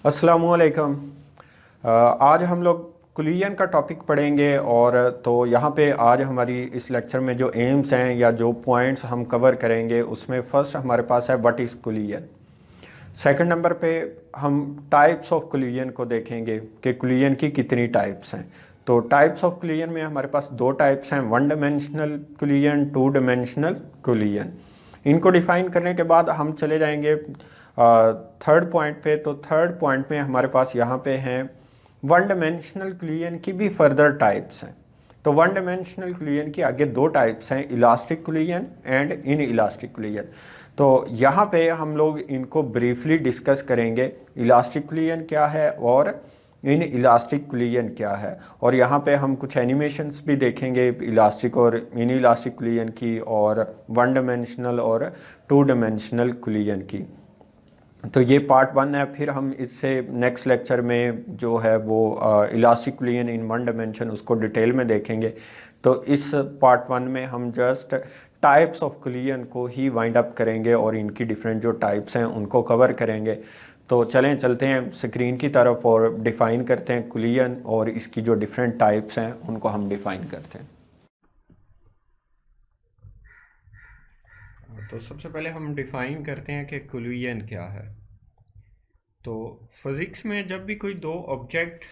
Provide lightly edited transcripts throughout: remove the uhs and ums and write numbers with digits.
अस्सलामुअलैकुम। आज हम लोग कुलियन का टॉपिक पढ़ेंगे। और तो यहाँ पे आज हमारी इस लेक्चर में जो एम्स हैं या जो पॉइंट्स हम कवर करेंगे उसमें फ़र्स्ट हमारे पास है व्हाट इज़ कुलियन। सेकंड नंबर पे हम टाइप्स ऑफ कुलियन को देखेंगे कि कुलियन की कितनी टाइप्स हैं। तो टाइप्स ऑफ कुलियन में हमारे पास दो टाइप्स हैं, वन डायमेंशनल कुलियन, टू डायमेंशनल कुलियन। इनको डिफ़ाइन करने के बाद हम चले जाएंगे थर्ड पॉइंट पे। तो थर्ड पॉइंट में हमारे पास यहाँ पे हैं वन डायमेंशनल कुलियन की भी फर्दर टाइप्स हैं। तो वन डायमेंशनल कुलियन की आगे दो टाइप्स हैं, इलास्टिक कुलियन एंड इन इलास्टिक कुलियन। तो यहाँ पे हम लोग इनको ब्रीफली डिस्कस करेंगे, इलास्टिक कुलियन क्या है और इन इलास्टिक कुलियन क्या है। और यहाँ पे हम कुछ एनिमेशंस भी देखेंगे इलास्टिक और इन इलास्टिक कुलियन की, और वन डायमेंशनल और टू डायमेंशनल कुलियन की। तो ये पार्ट वन है। फिर हम इससे नेक्स्ट लेक्चर में जो है वो इलास्टिक कुलियन इन वन डायमेंशन उसको डिटेल में देखेंगे। तो इस पार्ट वन में हम जस्ट टाइप्स ऑफ कुलियन को ही वाइंड अप करेंगे और इनकी डिफरेंट जो टाइप्स हैं उनको कवर करेंगे। तो चलते हैं स्क्रीन की तरफ और डिफ़ाइन करते हैं कुलियन, और इसकी जो डिफरेंट टाइप्स हैं उनको हम डिफ़ाइन करते हैं। तो सबसे पहले हम डिफ़ाइन करते हैं कि कुलियन क्या है। तो फिज़िक्स में जब भी कोई दो ऑब्जेक्ट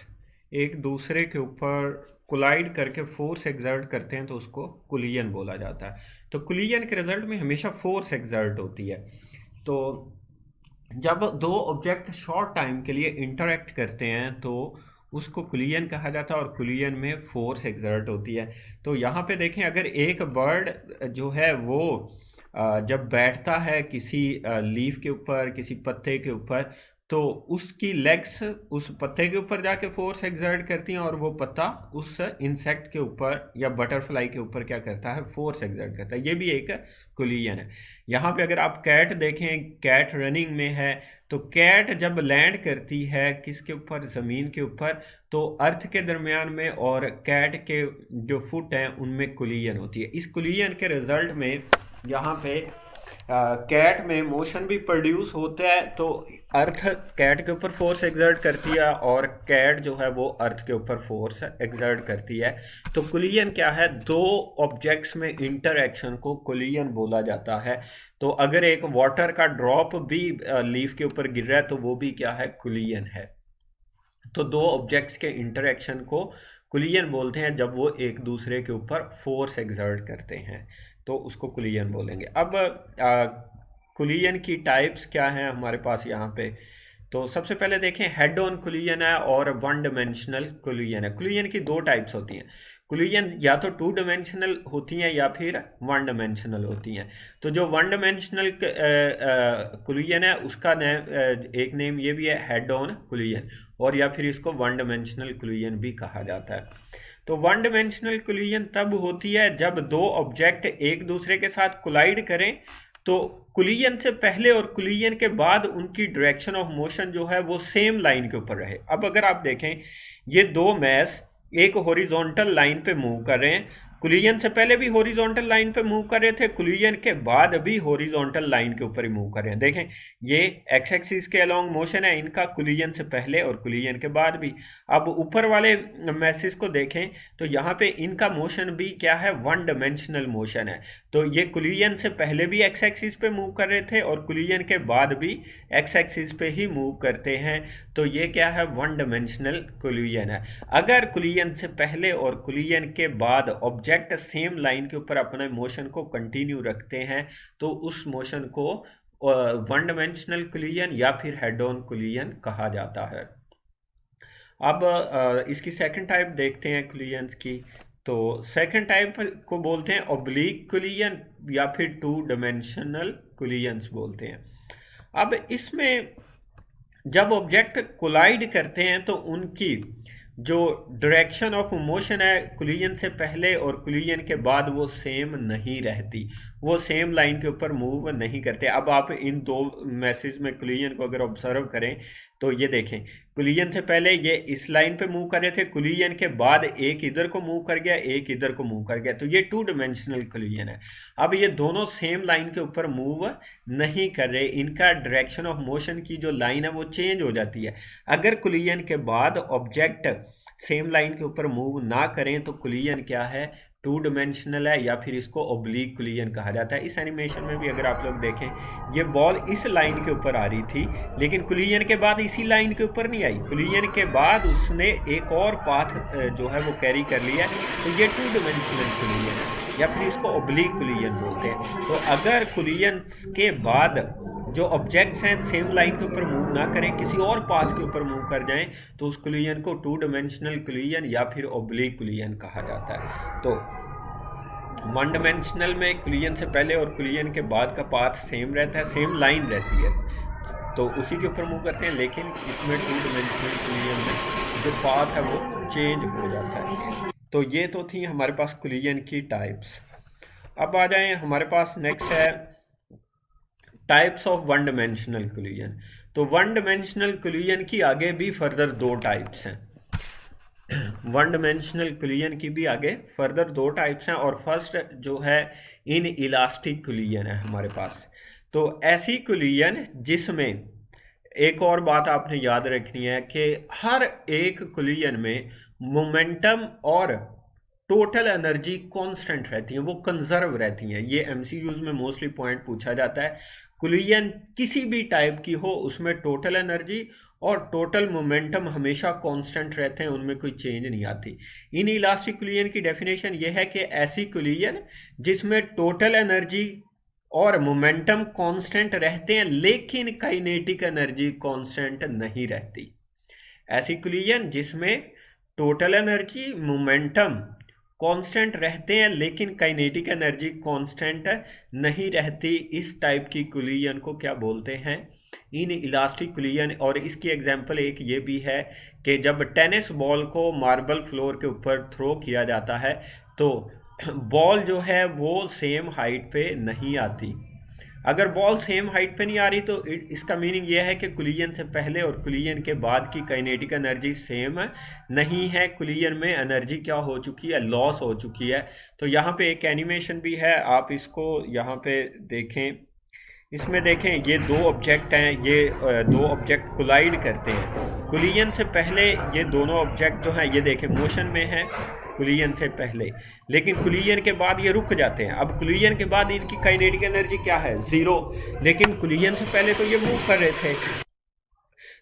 एक दूसरे के ऊपर कोलाइड करके फोर्स एक्सर्ट करते हैं तो उसको कुलियन बोला जाता है। तो कुलियन के रिजल्ट में हमेशा फोर्स एक्सर्ट होती है। तो जब दो ऑब्जेक्ट शॉर्ट टाइम के लिए इंटरेक्ट करते हैं तो उसको कुलियन कहा जाता है और कुलियन में फोर्स एक्सर्ट होती है। तो यहाँ पे देखें, अगर एक बर्ड जो है वो जब बैठता है किसी लीफ के ऊपर, किसी पत्ते के ऊपर, तो उसकी लेग्स उस पत्ते के ऊपर जाके फोर्स एक्सर्ट करती हैं और वो पत्ता उस इंसेक्ट के ऊपर या बटरफ्लाई के ऊपर क्या करता है, फोर्स एक्सर्ट करता है। ये भी एक कुलियन है। यहाँ पे अगर आप कैट देखें, कैट रनिंग में है, तो कैट जब लैंड करती है किसके ऊपर, ज़मीन के ऊपर, तो अर्थ के दरमियान में और कैट के जो फुट हैं उनमें कुलियन होती है। इस कुलियन के रिजल्ट में यहाँ पे कैट में मोशन भी प्रोड्यूस होता है। तो अर्थ कैट के ऊपर फोर्स एक्सर्ट करती है और कैट जो है वो अर्थ के ऊपर फोर्स एक्सर्ट करती है। तो कुलियन क्या है, दो ऑब्जेक्ट्स में इंटरएक्शन को कुलियन बोला जाता है। तो अगर एक वाटर का ड्रॉप भी लीफ के ऊपर गिर रहा है तो वो भी क्या है, कुलियन है। तो दो ऑब्जेक्ट्स के इंटरएक्शन को कुलियन बोलते हैं जब वो एक दूसरे के ऊपर फोर्स एक्सर्ट करते हैं, तो उसको कुलियन बोलेंगे। अब कुलियन की टाइप्स क्या हैं हमारे पास यहाँ पे। तो सबसे पहले देखें, हेड ऑन कुलियन है और वन डायमेंशनल कुलियन है। कुलियन की दो टाइप्स होती हैं। कुलियन या तो टू डायमेंशनल होती हैं या फिर वन डायमेंशनल होती हैं। तो जो वन डायमेंशनल कुलियन है उसका एक नेम ये भी है, हेड ऑन कुलियन, और या फिर इसको वन डायमेंशनल कुलियन भी कहा जाता है। तो वन डायमेंशनल कुलियन तब होती है जब दो ऑब्जेक्ट एक दूसरे के साथ कोलाइड करें, तो कुलियन से पहले और कुलियन के बाद उनकी डायरेक्शन ऑफ मोशन जो है वो सेम लाइन के ऊपर रहे। अब अगर आप देखें, ये दो मैस एक हॉरिजॉन्टल लाइन पे मूव कर रहे हैं। कुलियन से पहले भी हॉरिजॉन्टल लाइन पे मूव कर रहे थे, कुलियन के बाद भी हॉरिजॉन्टल लाइन के ऊपर ही मूव कर रहे हैं। देखें, ये एक्स एक्सिस के अलोंग मोशन है इनका, कुलियन से पहले और कुलियन के बाद भी। अब ऊपर वाले मैसेज को देखें तो यहाँ पे इनका मोशन भी क्या है, वन डायमेंशनल मोशन है। तो ये कुलियन से पहले भी एक्स एक्सिस पे मूव कर रहे थे और कुलियन के बाद भी एक्स एक्सिस पे ही मूव करते हैं। तो ये क्या है, वन डायमेंशनल कुलियन है। अगर कुलियन से पहले और कुलियन के बाद ऑब्जेक्ट सेम लाइन के ऊपर अपने मोशन को कंटिन्यू रखते हैं तो उस मोशन को वन डायमेंशनल कुलियन या फिर हेड ऑन कुलियन कहा जाता है। अब इसकी सेकंड टाइप देखते हैं कुलियंस की। तो सेकंड टाइप को बोलते हैं ऑब्लिक कुलियन या फिर टू डायमेंशनल कुलियंस बोलते हैं। अब इसमें जब ऑब्जेक्ट कोलाइड करते हैं तो उनकी जो डायरेक्शन ऑफ मोशन है कुलियन से पहले और कुलियन के बाद वो सेम नहीं रहती, वो सेम लाइन के ऊपर मूव नहीं करते। अब आप इन दो मैसेज में कोलिजन को अगर ऑब्जर्व करें तो ये देखें, कोलिजन से पहले ये इस लाइन पे मूव कर रहे थे, कोलिजन के बाद एक इधर को मूव कर गया, एक इधर को मूव कर गया, तो ये टू डिमेंशनल कोलिजन है। अब ये दोनों सेम लाइन के ऊपर मूव नहीं कर रहे, इनका डायरेक्शन ऑफ मोशन की जो लाइन है वो चेंज हो जाती है। अगर कोलिजन के बाद ऑब्जेक्ट सेम लाइन के ऊपर मूव ना करें तो कोलिजन क्या है, टू डिमेंशनल है, या फिर इसको ओब्लिक कोलिजन कहा जाता है। इस एनिमेशन में भी अगर आप लोग देखें, ये बॉल इस लाइन के ऊपर आ रही थी, लेकिन कोलिजन के बाद इसी लाइन के ऊपर नहीं आई, कोलिजन के बाद उसने एक और पाथ जो है वो कैरी कर लिया, तो ये टू डिमेंशनल कोलिजन है, या फिर इसको ओब्लिक कोलिजन बोलते हैं। तो अगर कोलिजन के बाद जो ऑब्जेक्ट्स हैं सेम लाइन के ऊपर मूव ना करें, किसी और पाथ के ऊपर मूव कर जाएं, तो उस कोलिजन को टू डिमेंशनल कोलिजन या फिर ओब्लिक कोलिजन कहा जाता है। तो वन डिमेंशनल में कोलिजन से पहले और कोलिजन के बाद का पाथ सेम रहता है, सेम लाइन रहती है, तो उसी के ऊपर मूव करते हैं, लेकिन इसमें टू डिमेंशनल कोलिजन में जो पाथ है वो चेंज हो जाता है। तो ये तो थी हमारे पास कोलिजन की टाइप्स। अब आ जाएं, हमारे पास नेक्स्ट है types of one dimensional collision. तो वन डिमेंशनल कोलिजन की आगे भी फर्दर दो टाइप्स हैं। वन डिमेंशनल कोलिजन की भी आगे फर्दर दो टाइप्स हैं, और फर्स्ट जो है इन इलास्टिक कोलिजन है हमारे पास। तो ऐसी कोलिजन जिसमें एक और बात आपने याद रखनी है कि हर एक कोलिजन में मोमेंटम और टोटल एनर्जी कांस्टेंट रहती है, वो कंजर्व रहती हैं। ये एमसीक्यूज में मोस्टली पॉइंट पूछा जाता है। कोलिजन किसी भी टाइप की हो, उसमें टोटल एनर्जी और टोटल मोमेंटम हमेशा कांस्टेंट रहते हैं, उनमें कोई चेंज नहीं आती। इन इलास्टिक कोलिजन की डेफिनेशन ये है कि ऐसी कोलिजन जिसमें टोटल एनर्जी और मोमेंटम कांस्टेंट रहते हैं लेकिन काइनेटिक एनर्जी कांस्टेंट नहीं रहती। ऐसी कोलिजन जिसमें टोटल एनर्जी मोमेंटम कांस्टेंट रहते हैं लेकिन काइनेटिक एनर्जी कांस्टेंट नहीं रहती, इस टाइप की कोलिजन को क्या बोलते हैं, इन इलास्टिक कोलिजन। और इसकी एग्जांपल एक ये भी है कि जब टेनिस बॉल को मार्बल फ्लोर के ऊपर थ्रो किया जाता है तो बॉल जो है वो सेम हाइट पे नहीं आती। अगर बॉल सेम हाइट पे नहीं आ रही तो इसका मीनिंग यह है कि कोलिजन से पहले और कोलिजन के बाद की काइनेटिक एनर्जी सेम नहीं है, कोलिजन में एनर्जी क्या हो चुकी है, लॉस हो चुकी है। तो यहाँ पे एक एनिमेशन भी है, आप इसको यहाँ पे देखें। इसमें देखें ये दो ऑब्जेक्ट हैं, ये दो ऑब्जेक्ट कोलाइड करते हैं। कोलिजन से पहले ये दोनों ऑब्जेक्ट जो हैं ये देखें मोशन में है कोलिजन से पहले, लेकिन कोलिजन के बाद ये रुक जाते हैं। अब कोलिजन के बाद इनकी काइनेटिक एनर्जी क्या है, जीरो, लेकिन कोलिजन से पहले तो ये मूव कर रहे थे।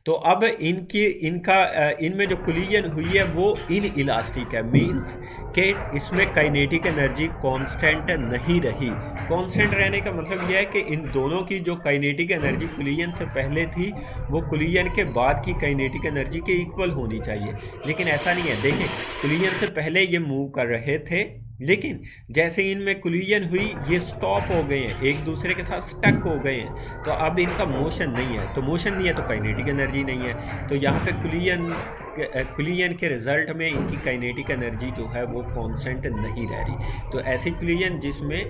तो अब इनमें जो कोलिजन हुई है वो इन इलास्टिक है, मींस कि इसमें काइनेटिक एनर्जी कांस्टेंट नहीं रही। कांस्टेंट रहने का मतलब यह है कि इन दोनों की जो काइनेटिक एनर्जी कोलिजन से पहले थी वो कोलिजन के बाद की काइनेटिक एनर्जी के इक्वल होनी चाहिए, लेकिन ऐसा नहीं है। देखें कोलिजन से पहले ये मूव कर रहे थे, लेकिन जैसे इनमें कोलिजन हुई ये स्टॉप हो गए हैं, एक दूसरे के साथ स्टक हो गए हैं, तो अब इनका मोशन नहीं है, तो मोशन नहीं है तो काइनेटिक एनर्जी नहीं है। तो यहाँ पे कोलिजन के रिजल्ट में इनकी काइनेटिक एनर्जी जो है वो कांस्टेंट नहीं रह रही। तो ऐसी कोलिजन जिसमें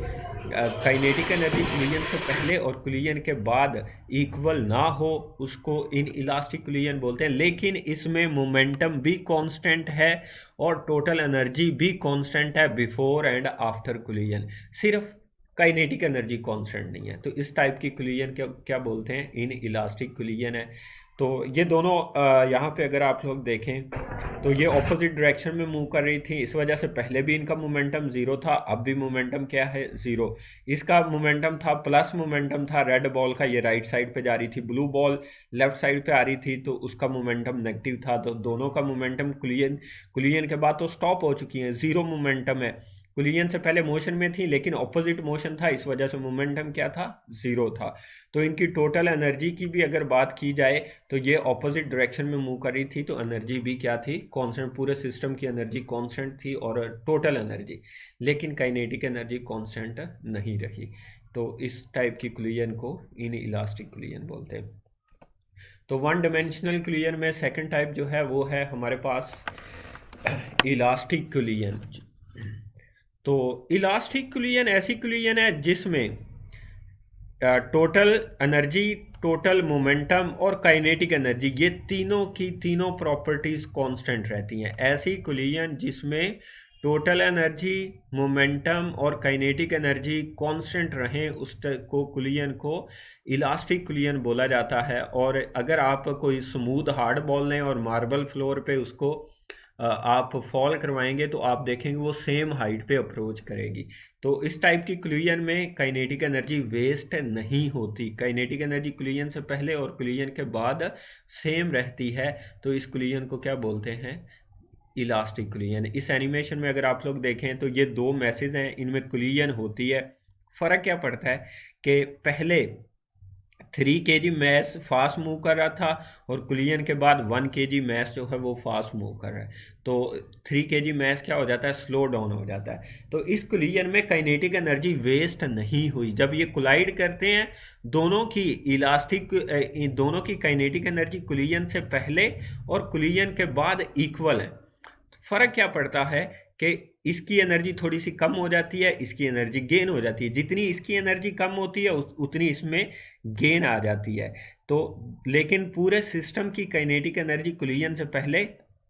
काइनेटिक एनर्जी कोलिजन से पहले और कोलिजन के बाद इक्वल ना हो उसको इन इलास्टिक कोलिजन बोलते हैं, लेकिन इसमें मोमेंटम भी कांस्टेंट है और टोटल एनर्जी भी कांस्टेंट है बिफोर एंड आफ्टर कोलिजन, सिर्फ काइनेटिक एनर्जी कांस्टेंट नहीं है। तो इस टाइप की कोलिजन क्या बोलते हैं, इन इलास्टिक कोलिजन है। तो ये दोनों यहाँ पे अगर आप लोग देखें तो ये ऑपोजिट डायरेक्शन में मूव कर रही थी, इस वजह से पहले भी इनका मोमेंटम जीरो था, अब भी मोमेंटम क्या है, जीरो। इसका मोमेंटम था प्लस मोमेंटम था रेड बॉल का, ये राइट साइड पे जा रही थी, ब्लू बॉल लेफ्ट साइड पे आ रही थी, तो उसका मोमेंटम नेगेटिव था। तो दोनों का मोमेंटम कोलिजन के बाद तो स्टॉप हो चुकी है, जीरो मोमेंटम है। कोलिजन से पहले मोशन में थी लेकिन ऑपोजिट मोशन था, इस वजह से मोमेंटम क्या था, जीरो था। तो इनकी टोटल एनर्जी की भी अगर बात की जाए तो ये ऑपोजिट डायरेक्शन में मूव कर रही थी, तो एनर्जी भी क्या थी, कांस्टेंट, पूरे सिस्टम की एनर्जी कांस्टेंट थी और टोटल एनर्जी, लेकिन काइनेटिक एनर्जी कांस्टेंट नहीं रही। तो इस टाइप की कोलिजन को इन इलास्टिक कोलिजन बोलते हैं। तो वन डायमेंशनल कोलिजन में सेकंड टाइप जो है वो है हमारे पास इलास्टिक कोलिजन। तो इलास्टिक कोलिजन ऐसी कोलिजन है जिसमें टोटल एनर्जी, टोटल मोमेंटम और काइनेटिक एनर्जी, ये तीनों की तीनों प्रॉपर्टीज कांस्टेंट रहती हैं। ऐसी कोलिजन जिसमें टोटल एनर्जी, मोमेंटम और काइनेटिक एनर्जी कांस्टेंट रहें, उस को कोलिजन को इलास्टिक कोलिजन बोला जाता है। और अगर आप कोई स्मूथ हार्ड बॉल लें और मार्बल फ्लोर पे उसको आप फॉल करवाएंगे तो आप देखेंगे वो सेम हाइट पे अप्रोच करेगी। तो इस टाइप की कोलिजन में काइनेटिक एनर्जी वेस्ट नहीं होती। काइनेटिक एनर्जी कोलिजन से पहले और कोलिजन के बाद सेम रहती है। तो इस कोलिजन को क्या बोलते हैं? Elastic collision. इस एनिमेशन में अगर आप लोग देखें तो ये दो मैसेज हैं, इनमें कोलिजन होती है। फ़र्क क्या पड़ता है कि पहले 3 kg मैस फास्ट मूव कर रहा था और कोलिजन के बाद 1 kg मैस जो है वो फास्ट मूव कर रहा है। तो 3 kg मैस क्या हो जाता है? स्लो डाउन हो जाता है। तो इस कोलिजन में काइनेटिक एनर्जी वेस्ट नहीं हुई। जब ये कोलाइड करते हैं दोनों की दोनों की काइनेटिक एनर्जी कोलिजन से पहले और कोलिजन के बाद इक्वल है। फर्क क्या पड़ता है कि इसकी एनर्जी थोड़ी सी कम हो जाती है, इसकी एनर्जी गेन हो जाती है। जितनी इसकी एनर्जी कम होती है उतनी इसमें गेन आ जाती है। तो लेकिन पूरे सिस्टम की काइनेटिक एनर्जी कोलिजन से पहले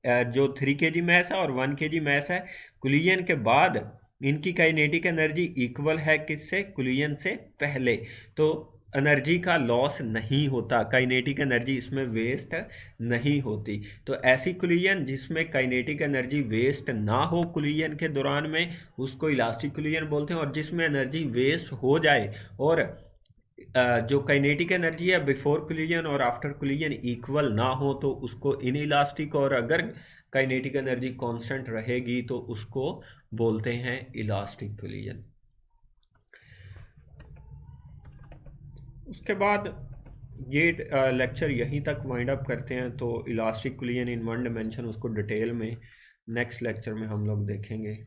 जो 3 kg मैस है और 1 kg मैस है, कोलिजन के बाद इनकी काइनेटिक एनर्जी इक्वल है किससे? कोलिजन से पहले। तो एनर्जी का लॉस नहीं होता, काइनेटिक एनर्जी इसमें वेस्ट नहीं होती। तो ऐसी कोलिजन जिसमें काइनेटिक एनर्जी वेस्ट ना हो कोलिजन के दौरान में, उसको इलास्टिक कोलिजन बोलते हैं। और जिसमें एनर्जी वेस्ट हो जाए और जो काइनेटिक एनर्जी है बिफोर कोलिजन और आफ्टर कोलिजन इक्वल ना हो तो उसको इनइलास्टिक, और अगर काइनेटिक एनर्जी कांस्टेंट रहेगी तो उसको बोलते हैं इलास्टिक कोलिजन। उसके बाद ये लेक्चर यहीं तक वाइंड अप करते हैं। तो elastic collision in one dimension उसको डिटेल में नेक्स्ट लेक्चर में हम लोग देखेंगे।